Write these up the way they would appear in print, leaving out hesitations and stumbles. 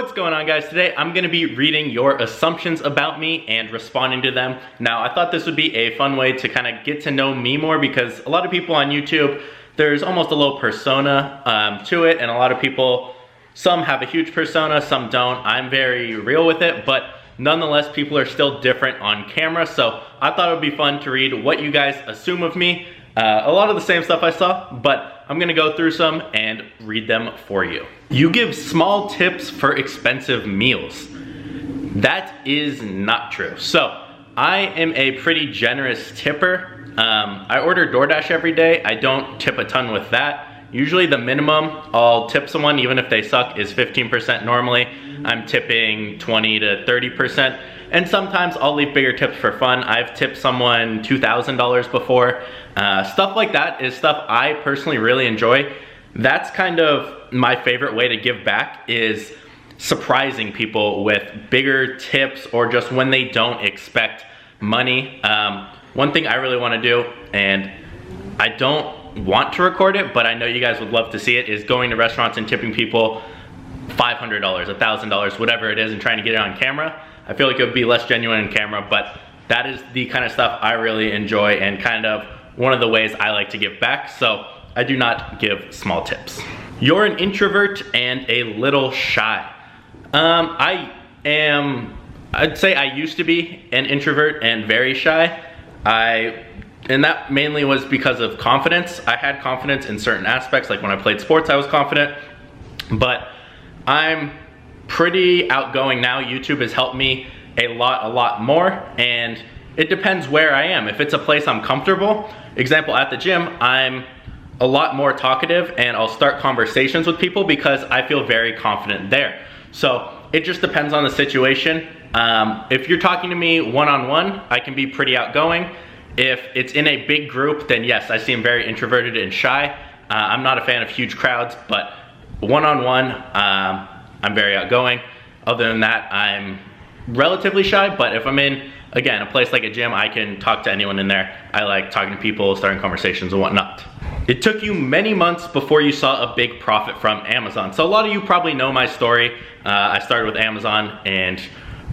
What's going on, guys? Today I'm going to be reading your assumptions about me and responding to them. Now, I thought this would be a fun way to kind of get to know me more, because a lot of people on YouTube, there's almost a little persona to it, and a lot of people, some have a huge persona, some don't. I'm very real with it, but nonetheless, people are still different on camera, so I thought it would be fun to read what you guys assume of me. A lot of the same stuff I saw, but I'm gonna go through some and read them for you. You give small tips for expensive meals. That is not true. So, I am a pretty generous tipper. I order DoorDash every day. I don't tip a ton with that. Usually the minimum I'll tip someone, even if they suck, is 15% normally. I'm tipping 20 to 30%. And sometimes I'll leave bigger tips for fun. I've tipped someone $2,000 before. Stuff like that is stuff I personally really enjoy. That's kind of my favorite way to give back, is surprising people with bigger tips or just when they don't expect money. One thing I really want to do, and I don't want to record it, but I know you guys would love to see it, is going to restaurants and tipping people $500, $1,000, whatever it is, and trying to get it on camera. I feel like it would be less genuine in camera, but that is the kind of stuff I really enjoy and kind of one of the ways I like to give back. So I do not give small tips. You're an introvert and a little shy. I'd say I used to be an introvert and very shy. And that mainly was because of confidence. I had confidence in certain aspects, like when I played sports, I was confident, but I'm pretty outgoing now. YouTube has helped me a lot more, and it depends where I am. If it's a place I'm comfortable, example at the gym, I'm a lot more talkative and I'll start conversations with people because I feel very confident there. So it just depends on the situation. If you're talking to me one-on-one, I can be pretty outgoing. If it's in a big group, then yes, I seem very introverted and shy. I'm not a fan of huge crowds, but one-on-one, I'm very outgoing. Other than that, I'm relatively shy, but if I'm in, again, a place like a gym, I can talk to anyone in there. I like talking to people, starting conversations and whatnot. It took you many months before you saw a big profit from Amazon. So a lot of you probably know my story. I started with Amazon and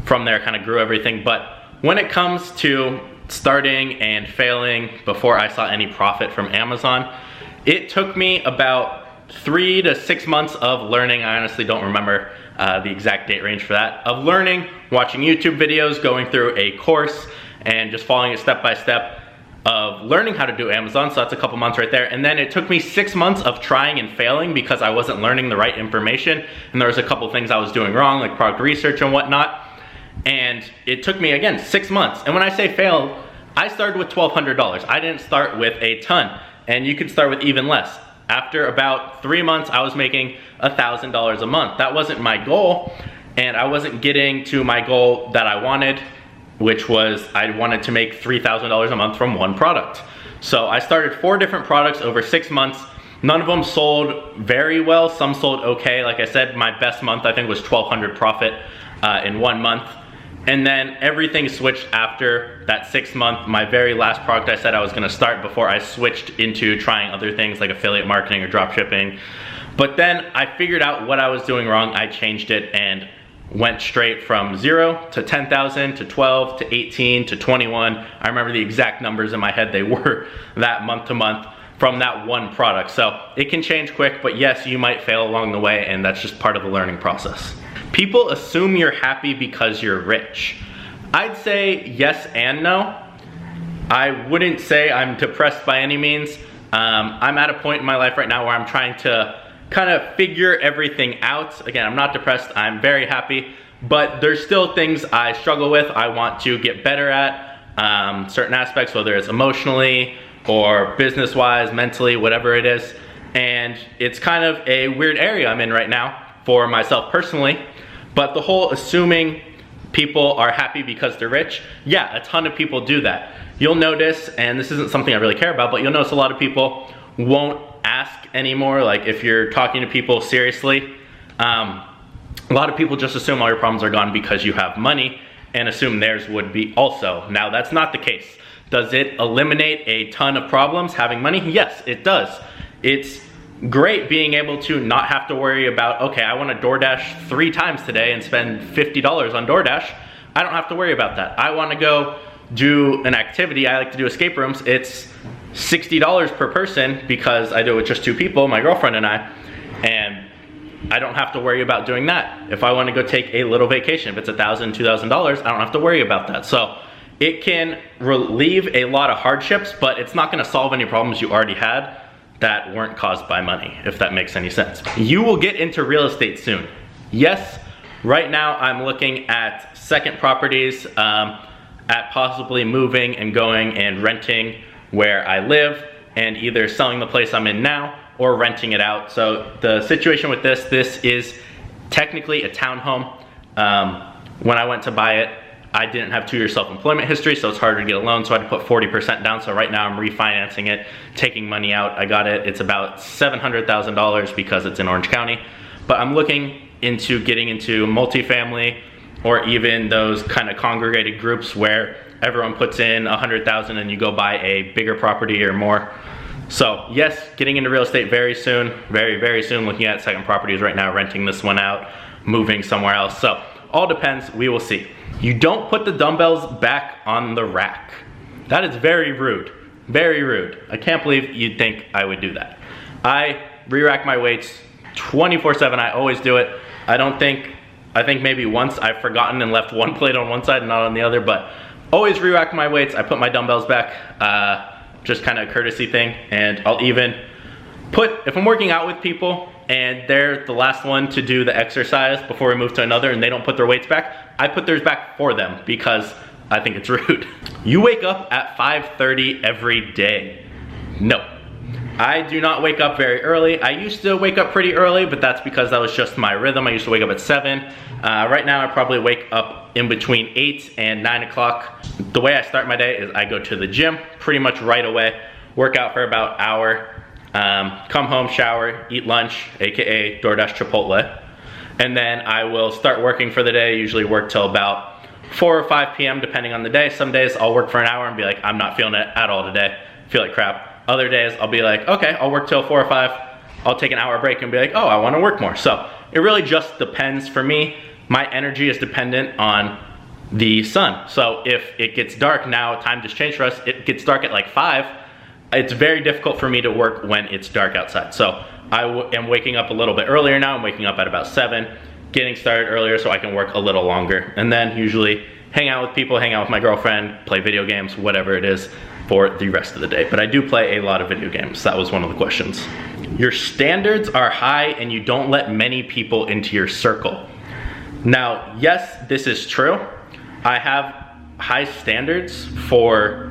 from there kind of grew everything. But when it comes to starting and failing before I saw any profit from Amazon, it took me about 3 to 6 months of learning. I honestly don't remember the exact date range for that, of learning, watching YouTube videos, going through a course, and just following it step by step of learning how to do Amazon. So that's a couple months right there. And then it took me 6 months of trying and failing because I wasn't learning the right information. And there was a couple things I was doing wrong, like product research and whatnot. And it took me, again, 6 months. And when I say fail, I started with $1,200. I didn't start with a ton. And you could start with even less. After about 3 months, I was making $1,000 a month. That wasn't my goal, and I wasn't getting to my goal that I wanted, which was I wanted to make $3,000 a month from one product. So I started 4 different products over 6 months. None of them sold very well. Some sold okay. Like I said, my best month I think was $1,200 profit in 1 month. And then everything switched after that 6 month. My very last product I said I was gonna start before I switched into trying other things like affiliate marketing or drop shipping. But then I figured out what I was doing wrong. I changed it and went straight from 0 to 10,000 to 12 to 18 to 21. I remember the exact numbers in my head. They were that month to month from that one product. So it can change quick, but yes, you might fail along the way, and that's just part of the learning process. People assume you're happy because you're rich. I'd say yes and no. I wouldn't say I'm depressed by any means. I'm at a point in my life right now where I'm trying to kind of figure everything out. Again, I'm not depressed, I'm very happy, but there's still things I struggle with. I want to get better at certain aspects, whether it's emotionally or business-wise, mentally, whatever it is. And it's kind of a weird area I'm in right now for myself personally. But the whole assuming people are happy because they're rich, yeah, a ton of people do that. You'll notice, and this isn't something I really care about, but you'll notice a lot of people won't ask anymore. Like if you're talking to people seriously, a lot of people just assume all your problems are gone because you have money and assume theirs would be also. Now that's not the case. Does it eliminate a ton of problems having money? Yes, it does. It's great being able to not have to worry about, okay, I want to DoorDash 3 times today and spend $50 on DoorDash. I don't have to worry about that. I want to go do an activity. I like to do escape rooms. It's $60 per person because I do it with just 2 people, my girlfriend and I, and I don't have to worry about doing that. If I want to go take a little vacation, if it's $1,000, $2,000, I don't have to worry about that. So it can relieve a lot of hardships, but it's not going to solve any problems you already had that weren't caused by money, if that makes any sense. You will get into real estate soon. Yes, right now I'm looking at second properties, at possibly moving and going and renting where I live and either selling the place I'm in now or renting it out. So the situation with this is technically a townhome. When I went to buy it, I didn't have 2-year self-employment history, so it's harder to get a loan, so I had to put 40% down. So right now I'm refinancing it, taking money out. I got it, it's about $700,000 because it's in Orange County. But I'm looking into getting into multifamily or even those kind of congregated groups where everyone puts in $100,000 and you go buy a bigger property or more. So yes, getting into real estate very soon, very, very soon. Looking at second properties right now, renting this one out, moving somewhere else. So all depends, we will see. You don't put the dumbbells back on the rack. That is very rude, very rude. I can't believe you'd think I would do that. I re-rack my weights 24/7, I always do it. I think maybe once I've forgotten and left one plate on one side and not on the other, but always re-rack my weights. I put my dumbbells back, just kind of a courtesy thing. And I'll even put, if I'm working out with people and they're the last one to do the exercise before we move to another and they don't put their weights back, I put theirs back for them because I think it's rude. You wake up at 5:30 every day. No, I do not wake up very early. I used to wake up pretty early, but that's because that was just my rhythm. I used to wake up at 7. Right now I probably wake up in between 8 and 9 o'clock. The way I start my day is I go to the gym pretty much right away, work out for about an hour, come home, shower, eat lunch, AKA DoorDash Chipotle, and then I will start working for the day. I usually work till about 4 or 5 p.m. depending on the day. Some days I'll work for an hour and be like, I'm not feeling it at all today, feel like crap. Other days I'll be like, okay, I'll work till 4 or 5. I'll take an hour break and be like, oh, I want to work more. So it really just depends. For me, my energy is dependent on the sun. So if it gets dark now, time just changed for us, it gets dark at like 5, it's very difficult for me to work when it's dark outside. So I am waking up a little bit earlier now. I'm waking up at about 7, getting started earlier so I can work a little longer. And then usually hang out with people, hang out with my girlfriend, play video games, whatever it is for the rest of the day. But I do play a lot of video games. That was one of the questions. Your standards are high and you don't let many people into your circle. Now, yes, this is true. I have high standards for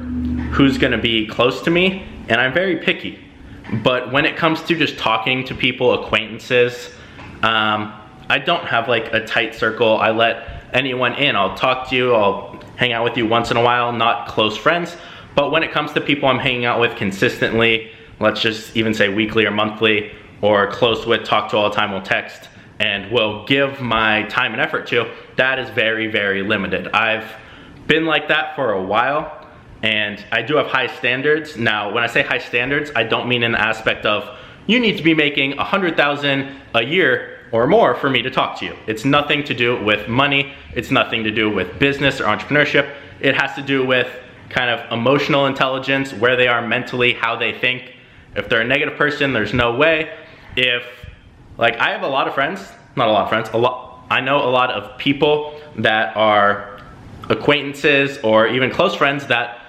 who's gonna be close to me, and I'm very picky. But when it comes to just talking to people, acquaintances, I don't have like a tight circle. I let anyone in. I'll talk to you, I'll hang out with you once in a while, not close friends. But when it comes to people I'm hanging out with consistently, let's just even say weekly or monthly, or close with, talk to all the time, will text, and will give my time and effort to, that is very, very limited. I've been like that for a while, and I do have high standards. Now, when I say high standards, I don't mean in the aspect of, you need to be making $100,000 a year or more for me to talk to you. It's nothing to do with money. It's nothing to do with business or entrepreneurship. It has to do with kind of emotional intelligence, where they are mentally, how they think. If they're a negative person, there's no way. If, like, I have a lot of friends, not a lot of friends, I know a lot of people that are acquaintances or even close friends that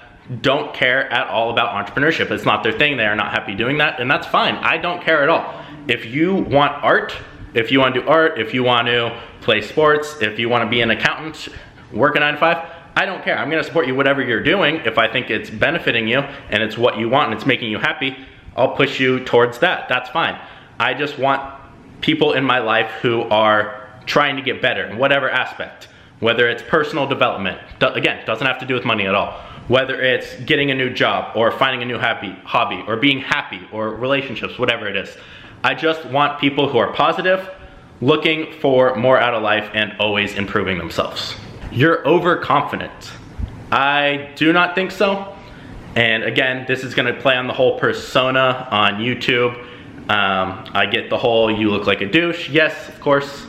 don't care at all about entrepreneurship. It's not their thing, they are not happy doing that, and that's fine. I don't care at all. If you want art, if you want to do art, if you want to play sports, if you want to be an accountant, work a 9 to 5, I don't care. I'm gonna support you whatever you're doing. If I think it's benefiting you and it's what you want and it's making you happy, I'll push you towards that. That's fine. I just want people in my life who are trying to get better in whatever aspect, whether it's personal development, again, doesn't have to do with money at all, whether it's getting a new job or finding a new hobby or being happy or relationships, whatever it is. I just want people who are positive, looking for more out of life and always improving themselves. You're overconfident. I do not think so. And again, this is gonna play on the whole persona on YouTube. I get the whole you look like a douche. Yes, of course,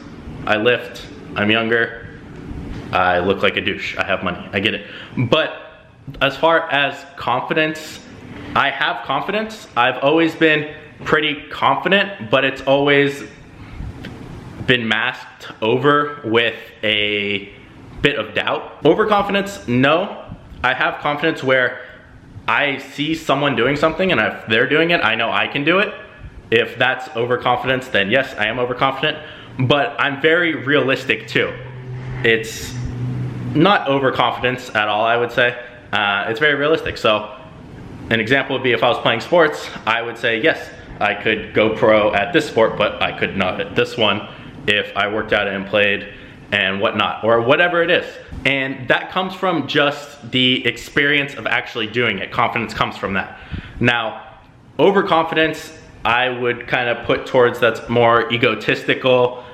I lift, I'm younger, I look like a douche, I have money, I get it. But as far as confidence, I have confidence. I've always been pretty confident, but it's always been masked over with a bit of doubt. Overconfidence, no. I have confidence where I see someone doing something and if they're doing it, I know I can do it. If that's overconfidence, then yes, I am overconfident, but I'm very realistic too. It's not overconfidence at all, I would say. It's very realistic. So an example would be if I was playing sports, I would say, yes, I could go pro at this sport, but I could not at this one if I worked out and played and whatnot, or whatever it is. And that comes from just the experience of actually doing it. Confidence comes from that. Now, overconfidence, I would kind of put towards that's more egotistical,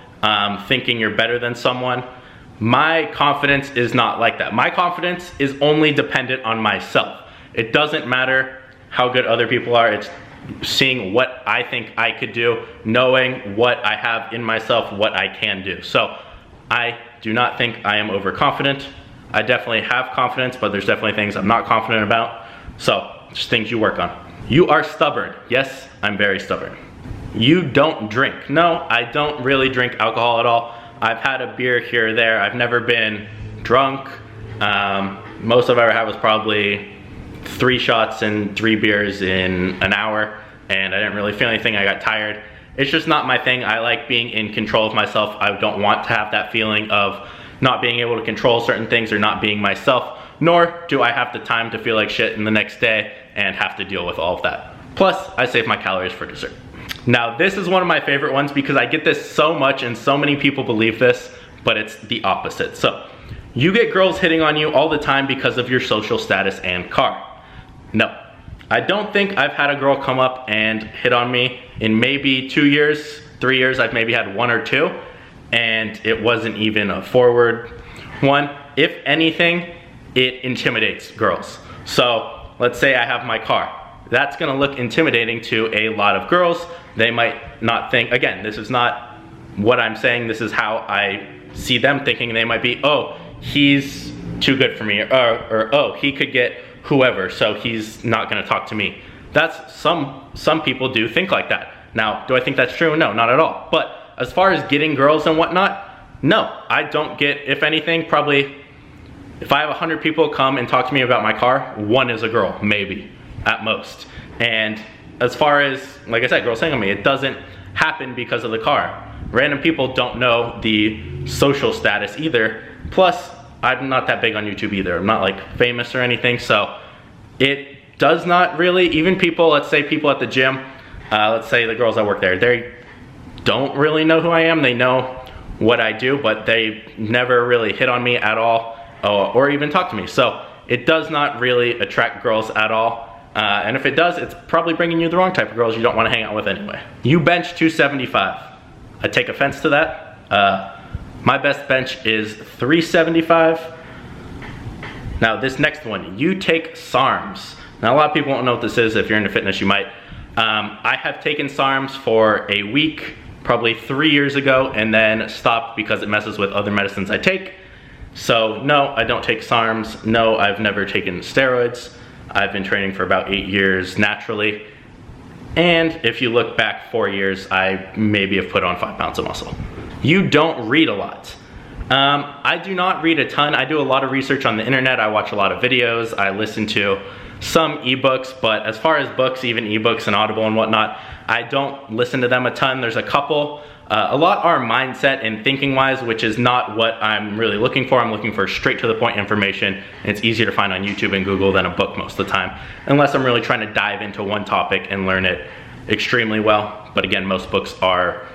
thinking you're better than someone. My confidence is not like that. My confidence is only dependent on myself. It doesn't matter how good other people are. It's seeing what I think I could do, knowing what I have in myself, what I can do. So I do not think I am overconfident. I definitely have confidence, but there's definitely things I'm not confident about. So just things you work on. You are stubborn. Yes, I'm very stubborn. You don't drink. No, I don't really drink alcohol at all. I've had a beer here or there. I've never been drunk. Most I've ever had was probably 3 shots and 3 beers in an hour, and I didn't really feel anything. I got tired. It's just not my thing. I like being in control of myself. I don't want to have that feeling of not being able to control certain things or not being myself, nor do I have the time to feel like shit in the next day and have to deal with all of that. Plus, I save my calories for dessert. Now, this is one of my favorite ones because I get this so much and so many people believe this, but it's the opposite. So, you get girls hitting on you all the time because of your social status and car. No, I don't think I've had a girl come up and hit on me in maybe 2 years, 3 years. I've maybe had 1 or 2, and it wasn't even a forward one. If anything, it intimidates girls. So let's say I have my car. That's gonna look intimidating to a lot of girls. They might not think, again, this is not what I'm saying, this is how I see them thinking. They might be, oh, he's too good for me, or oh, he could get whoever, so he's not gonna talk to me. That's, some people do think like that. Now, do I think that's true? No, not at all. But as far as getting girls and whatnot, no, I don't get, if anything, probably, if I have 100 people come and talk to me about my car, 1 is a girl, maybe, at most. And as far as, like I said, girls saying on me, it doesn't happen because of the car. Random people don't know the social status either. Plus, I'm not that big on YouTube either. I'm not like famous or anything, so it does not really, even people, let's say people at the gym, let's say the girls that work there, they don't really know who I am. They know what I do, but they never really hit on me at all, or even talk to me. So it does not really attract girls at all. And if it does, it's probably bringing you the wrong type of girls you don't want to hang out with anyway. You bench 275. I take offense to that. My best bench is 375. Now this next one, you take SARMs. Now a lot of people won't know what this is. If you're into fitness, you might. I have taken SARMs for a week, probably 3 years ago, and then stopped because it messes with other medicines I take. So no, I don't take SARMs. No, I've never taken steroids. I've been training for about 8 years naturally. And if you look back 4 years, I maybe have put on 5 pounds of muscle. You don't read a lot. I do not read a ton. I do a lot of research on the internet. I watch a lot of videos. I listen to some ebooks, but as far as books, even ebooks and Audible and whatnot, I don't listen to them a ton. There's a couple. A lot are mindset and thinking wise, which is not what I'm really looking for. I'm looking for straight to the point information, and it's easier to find on YouTube and Google than a book most of the time, unless I'm really trying to dive into one topic and learn it extremely well. But again, most books are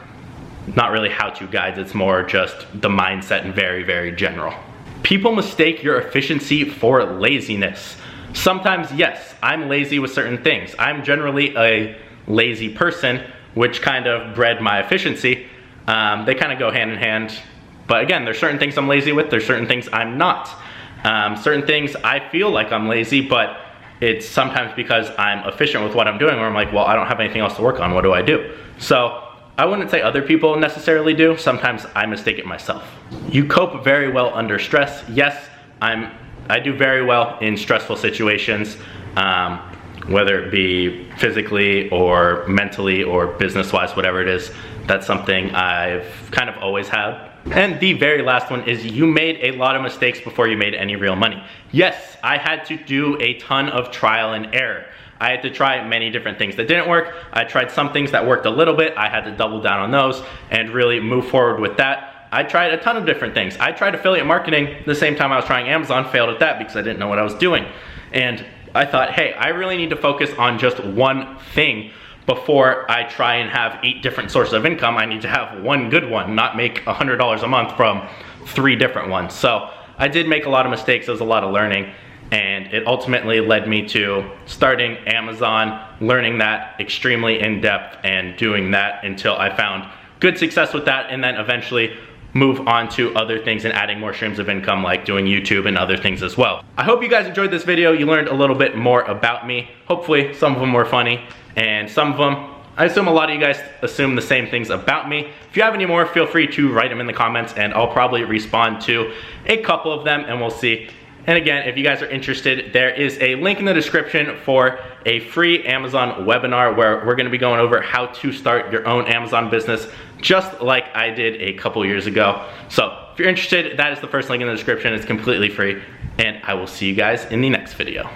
not really how-to guides. It's more just the mindset and very, very general. People mistake your efficiency for laziness. Sometimes, yes, I'm lazy with certain things. I'm generally a lazy person, which kind of bred my efficiency. They kind of go hand in hand. But again, there's certain things I'm lazy with, there's certain things I'm not. Certain things I feel like I'm lazy, but it's sometimes because I'm efficient with what I'm doing, where I'm like, well, I don't have anything else to work on, what do I do? So I wouldn't say other people necessarily do. Sometimes I mistake it myself. You cope very well under stress. Yes, I do very well in stressful situations, whether it be physically or mentally or business-wise, whatever it is. That's something I've kind of always had. And the very last one is, you made a lot of mistakes before you made any real money. Yes, I had to do a ton of trial and error. I had to try many different things that didn't work. I tried some things that worked a little bit. I had to double down on those and really move forward with that. I tried a ton of different things. I tried affiliate marketing the same time I was trying Amazon, failed at that because I didn't know what I was doing. And I thought, hey, I really need to focus on just one thing before I try and have 8 different sources of income. I need to have one good one, not make $100 a month from 3 different ones. So I did make a lot of mistakes. There was a lot of learning. And it ultimately led me to starting Amazon, learning that extremely in depth and doing that until I found good success with that, and then eventually move on to other things and adding more streams of income, like doing YouTube and other things as well. I hope you guys enjoyed this video. You learned a little bit more about me. Hopefully some of them were funny, and some of them, I assume a lot of you guys assume the same things about me. If you have any more, feel free to write them in the comments and I'll probably respond to a couple of them and we'll see. And again, if you guys are interested, there is a link in the description for a free Amazon webinar where we're gonna be going over how to start your own Amazon business, just like I did a couple years ago. So if you're interested, that is the first link in the description. It's completely free, and I will see you guys in the next video.